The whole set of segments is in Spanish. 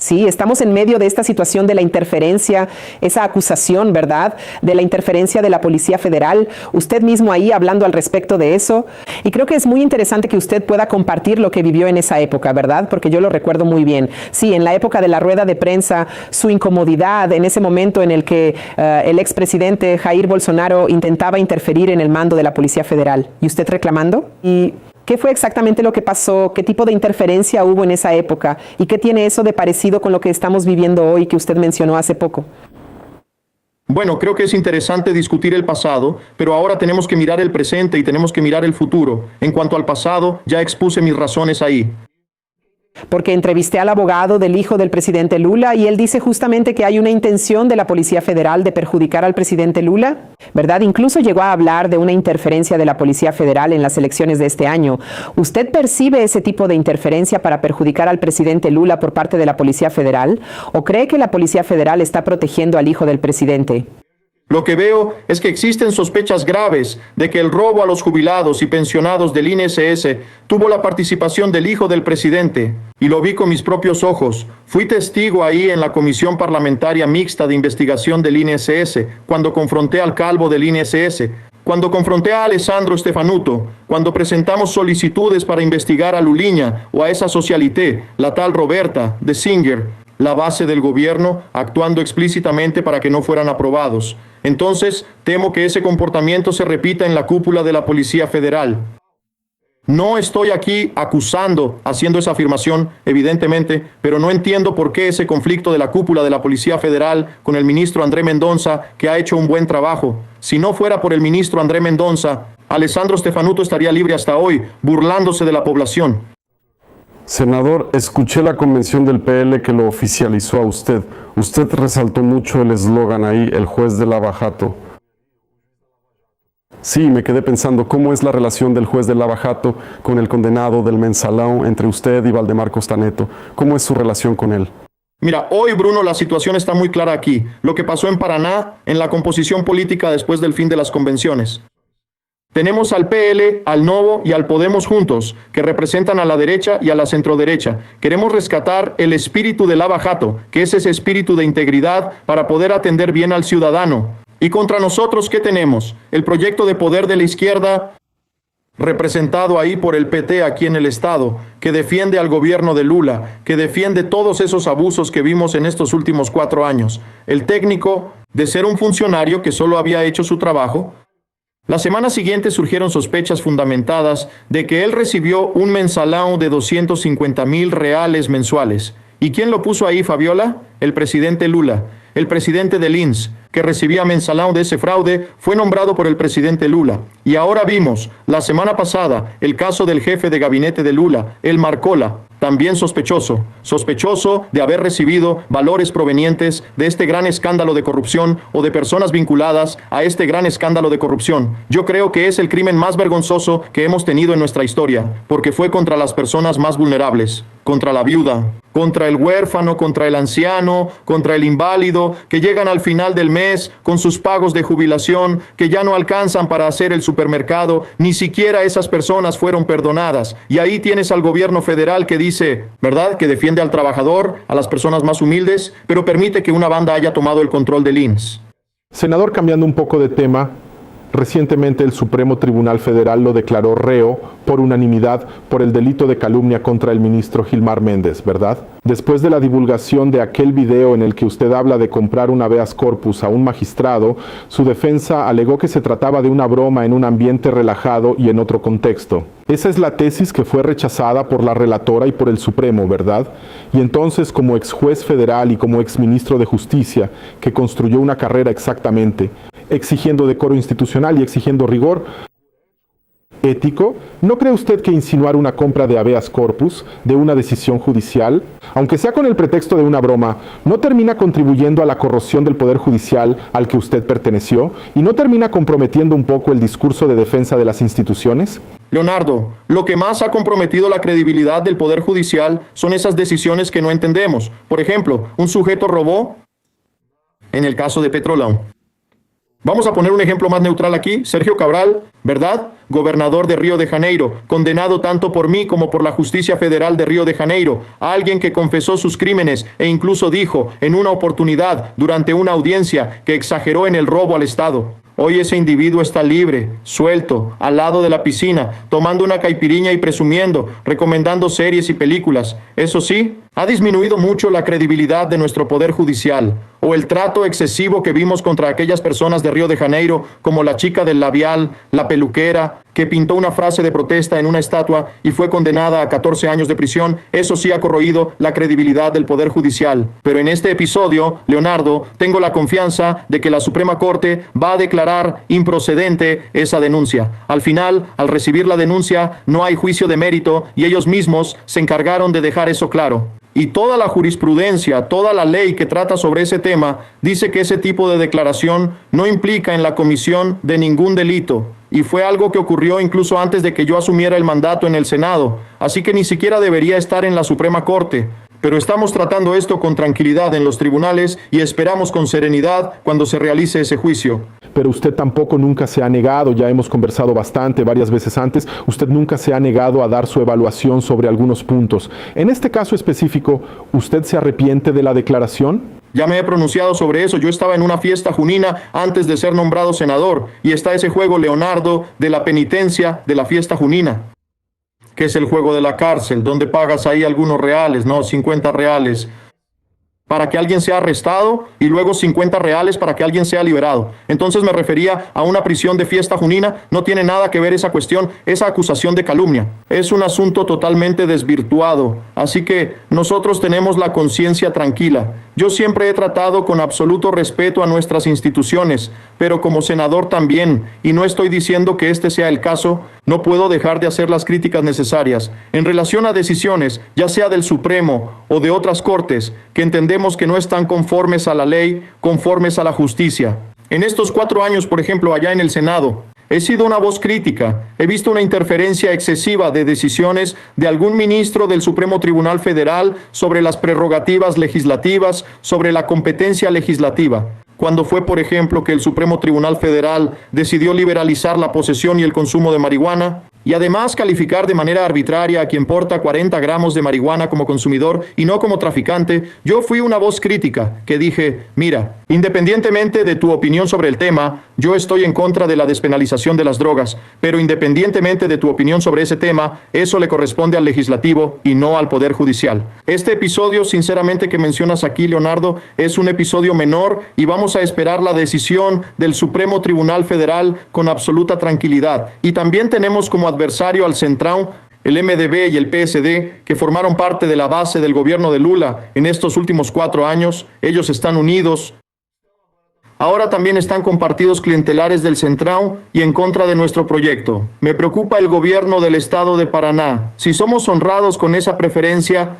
Sí, estamos en medio de esta situación de la interferencia, esa acusación, ¿verdad?, de la interferencia de la Policía Federal. Usted mismo ahí hablando al respecto de eso. Y creo que es muy interesante que usted pueda compartir lo que vivió en esa época, ¿verdad? Porque yo lo recuerdo muy bien. Sí, en la época de la rueda de prensa, su incomodidad en ese momento en el que el expresidente Jair Bolsonaro intentaba interferir en el mando de la Policía Federal. ¿Y usted reclamando? ¿Y qué fue exactamente lo que pasó? ¿Qué tipo de interferencia hubo en esa época? ¿Y qué tiene eso de parecido con lo que estamos viviendo hoy que usted mencionó hace poco? Bueno, creo que es interesante discutir el pasado, pero ahora tenemos que mirar el presente y tenemos que mirar el futuro. En cuanto al pasado, ya expuse mis razones ahí. Porque entrevisté al abogado del hijo del presidente Lula y él dice justamente que hay una intención de la Policía Federal de perjudicar al presidente Lula, ¿verdad? Incluso llegó a hablar de una interferencia de la Policía Federal en las elecciones de este año. ¿Usted percibe ese tipo de interferencia para perjudicar al presidente Lula por parte de la Policía Federal? ¿O cree que la Policía Federal está protegiendo al hijo del presidente? Lo que veo es que existen sospechas graves de que el robo a los jubilados y pensionados del INSS tuvo la participación del hijo del presidente. Y lo vi con mis propios ojos. Fui testigo ahí en la Comisión Parlamentaria Mixta de Investigación del INSS, cuando confronté al calvo del INSS, cuando confronté a Alessandro Stefanuto, cuando presentamos solicitudes para investigar a Luliña o a esa socialité, la tal Roberta de Singer, la base del gobierno, actuando explícitamente para que no fueran aprobados. Entonces, temo que ese comportamiento se repita en la cúpula de la Policía Federal. No estoy aquí acusando, haciendo esa afirmación, evidentemente, pero no entiendo por qué ese conflicto de la cúpula de la Policía Federal con el ministro André Mendonça, que ha hecho un buen trabajo. Si no fuera por el ministro André Mendonça, Alessandro Stefanuto estaría libre hasta hoy, burlándose de la población. Senador, escuché la convención del PL que lo oficializó a usted. Usted resaltó mucho el eslogan ahí, el juez de Lava Jato. Sí, me quedé pensando, ¿cómo es la relación del juez de Lava Jato con el condenado del Mensalão entre usted y Valdemar Costaneto? ¿Cómo es su relación con él? Mira, hoy, Bruno, la situación está muy clara aquí. Lo que pasó en Paraná, en la composición política después del fin de las convenciones. Tenemos al PL, al Novo y al Podemos juntos, que representan a la derecha y a la centroderecha. Queremos rescatar el espíritu de Lava Jato, que es ese espíritu de integridad para poder atender bien al ciudadano. Y contra nosotros, ¿qué tenemos? El proyecto de poder de la izquierda, representado ahí por el PT aquí en el Estado, que defiende al gobierno de Lula, que defiende todos esos abusos que vimos en estos últimos 4 años. El técnico, de ser un funcionario que solo había hecho su trabajo. La semana siguiente surgieron sospechas fundamentadas de que él recibió un mensalão de 250,000 reales mensuales. ¿Y quién lo puso ahí, Fabiola? El presidente Lula. El presidente del INS, que recibía mensalão de ese fraude, fue nombrado por el presidente Lula. Y ahora vimos, la semana pasada, el caso del jefe de gabinete de Lula, el Marcola, también sospechoso de haber recibido valores provenientes de este gran escándalo de corrupción o de personas vinculadas a este gran escándalo de corrupción. Yo creo que es el crimen más vergonzoso que hemos tenido en nuestra historia, porque fue contra las personas más vulnerables, contra la viuda, contra el huérfano, contra el anciano, contra el inválido, que llegan al final del mes con sus pagos de jubilación, que ya no alcanzan para hacer el supermercado, ni siquiera esas personas fueron perdonadas. Y ahí tienes al gobierno federal que dice, ¿verdad?, que defiende al trabajador, a las personas más humildes, pero permite que una banda haya tomado el control del INS. Senador, cambiando un poco de tema, recientemente el Supremo Tribunal Federal lo declaró reo por unanimidad por el delito de calumnia contra el ministro Gilmar Méndez, ¿verdad? Después de la divulgación de aquel video en el que usted habla de comprar un habeas corpus a un magistrado, su defensa alegó que se trataba de una broma en un ambiente relajado y en otro contexto. Esa es la tesis que fue rechazada por la relatora y por el Supremo, ¿verdad? Y entonces, como ex juez federal y como ex ministro de Justicia, que construyó una carrera exactamente, exigiendo decoro institucional y exigiendo rigor ético, ¿no cree usted que insinuar una compra de habeas corpus de una decisión judicial, aunque sea con el pretexto de una broma, no termina contribuyendo a la corrosión del poder judicial al que usted perteneció y no termina comprometiendo un poco el discurso de defensa de las instituciones? Leonardo, lo que más ha comprometido la credibilidad del Poder Judicial son esas decisiones que no entendemos. Por ejemplo, un sujeto robó en el caso de Petrolão. Vamos a poner un ejemplo más neutral aquí. Sergio Cabral, ¿verdad? Gobernador de Río de Janeiro, condenado tanto por mí como por la Justicia Federal de Río de Janeiro, a alguien que confesó sus crímenes e incluso dijo en una oportunidad durante una audiencia que exageró en el robo al Estado. Hoy ese individuo está libre, suelto, al lado de la piscina, tomando una caipiriña y presumiendo, recomendando series y películas. Eso sí, ha disminuido mucho la credibilidad de nuestro poder judicial, o el trato excesivo que vimos contra aquellas personas de Río de Janeiro, como la chica del labial, la peluquera, que pintó una frase de protesta en una estatua y fue condenada a 14 años de prisión. Eso sí ha corroído la credibilidad del Poder Judicial. Pero en este episodio, Leonardo, tengo la confianza de que la Suprema Corte va a declarar improcedente esa denuncia. Al final, al recibir la denuncia, no hay juicio de mérito y ellos mismos se encargaron de dejar eso claro. Y toda la jurisprudencia, toda la ley que trata sobre ese tema, dice que ese tipo de declaración no implica en la comisión de ningún delito. Y fue algo que ocurrió incluso antes de que yo asumiera el mandato en el Senado. Así que ni siquiera debería estar en la Suprema Corte. Pero estamos tratando esto con tranquilidad en los tribunales y esperamos con serenidad cuando se realice ese juicio. Pero usted tampoco nunca se ha negado, ya hemos conversado bastante varias veces antes, usted nunca se ha negado a dar su evaluación sobre algunos puntos. En este caso específico, ¿usted se arrepiente de la declaración? Ya me he pronunciado sobre eso. Yo estaba en una fiesta junina antes de ser nombrado senador y está ese juego, Leonardo, de la penitencia de la fiesta junina, que es el juego de la cárcel, donde pagas ahí algunos reales, ¿no? 50 reales para que alguien sea arrestado y luego 50 reales para que alguien sea liberado. Entonces me refería a una prisión de fiesta junina. No tiene nada que ver esa cuestión, esa acusación de calumnia. Es un asunto totalmente desvirtuado. Así que nosotros tenemos la conciencia tranquila. Yo siempre he tratado con absoluto respeto a nuestras instituciones, pero como senador también, y no estoy diciendo que este sea el caso, no puedo dejar de hacer las críticas necesarias en relación a decisiones, ya sea del Supremo o de otras cortes, que entendemos que no están conformes a la ley, conformes a la justicia. En estos 4 años, por ejemplo, allá en el Senado, he sido una voz crítica. He visto una interferencia excesiva de decisiones de algún ministro del Supremo Tribunal Federal sobre las prerrogativas legislativas, sobre la competencia legislativa. Cuando fue, por ejemplo, que el Supremo Tribunal Federal decidió liberalizar la posesión y el consumo de marihuana, y además calificar de manera arbitraria a quien porta 40 gramos de marihuana como consumidor y no como traficante, yo fui una voz crítica que dije, mira, independientemente de tu opinión sobre el tema, yo estoy en contra de la despenalización de las drogas, pero independientemente de tu opinión sobre ese tema, eso le corresponde al legislativo y no al Poder Judicial. Este episodio, sinceramente, que mencionas aquí, Leonardo, es un episodio menor y vamos a esperar la decisión del Supremo Tribunal Federal con absoluta tranquilidad. Y también tenemos como adversario al Centrão, el MDB y el PSD, que formaron parte de la base del gobierno de Lula en estos últimos 4 años. Ellos están unidos. Ahora también están con partidos clientelares del Centrão y en contra de nuestro proyecto. Me preocupa el gobierno del estado de Paraná. Si somos honrados con esa preferencia,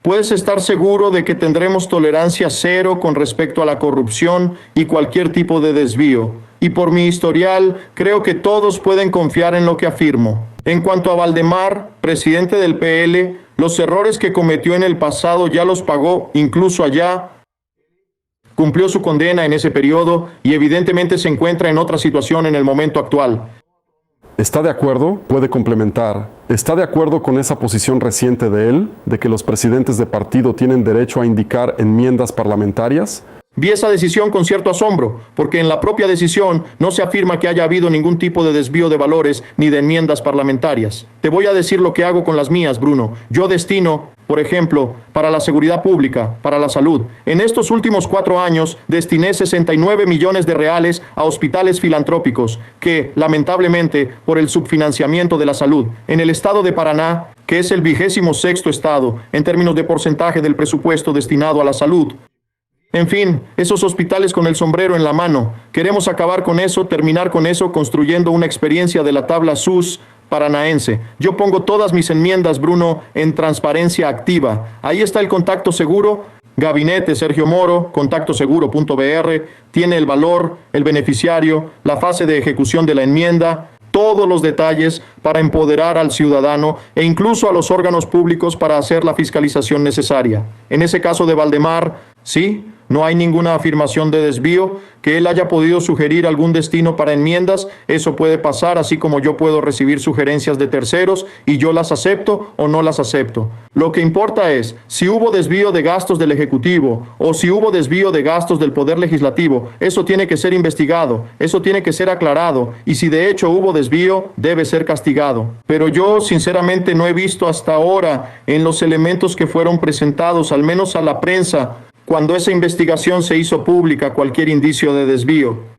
puedes estar seguro de que tendremos tolerancia cero con respecto a la corrupción y cualquier tipo de desvío. Y por mi historial, creo que todos pueden confiar en lo que afirmo. En cuanto a Valdemar, presidente del PL, los errores que cometió en el pasado ya los pagó, incluso allá. Cumplió su condena en ese periodo y evidentemente se encuentra en otra situación en el momento actual. ¿Está de acuerdo? Puede complementar. ¿Está de acuerdo con esa posición reciente de él, de que los presidentes de partido tienen derecho a indicar enmiendas parlamentarias? Vi esa decisión con cierto asombro, porque en la propia decisión no se afirma que haya habido ningún tipo de desvío de valores ni de enmiendas parlamentarias. Te voy a decir lo que hago con las mías, Bruno. Yo destino, por ejemplo, para la seguridad pública, para la salud. En estos últimos 4 años destiné 69 millones de reales a hospitales filantrópicos que, lamentablemente, por el subfinanciamiento de la salud, en el estado de Paraná, que es el 26º estado en términos de porcentaje del presupuesto destinado a la salud. En fin, esos hospitales con el sombrero en la mano. Queremos acabar con eso, terminar con eso, construyendo una experiencia de la tabla SUS paranaense. Yo pongo todas mis enmiendas, Bruno, en transparencia activa. Ahí está el contacto seguro. Gabinete Sergio Moro, contactoseguro.br, tiene el valor, el beneficiario, la fase de ejecución de la enmienda, todos los detalles para empoderar al ciudadano e incluso a los órganos públicos para hacer la fiscalización necesaria. En ese caso de Valdemar, sí, No hay ninguna afirmación de desvío, que él haya podido sugerir algún destino para enmiendas. Eso puede pasar, así como yo puedo recibir sugerencias de terceros y yo las acepto o no las acepto. Lo que importa es si hubo desvío de gastos del Ejecutivo o si hubo desvío de gastos del Poder Legislativo. Eso tiene que ser investigado, eso tiene que ser aclarado, y si de hecho hubo desvío, debe ser castigado. Pero yo sinceramente no he visto hasta ahora en los elementos que fueron presentados, al menos a la prensa, cuando esa investigación se hizo pública, cualquier indicio de desvío.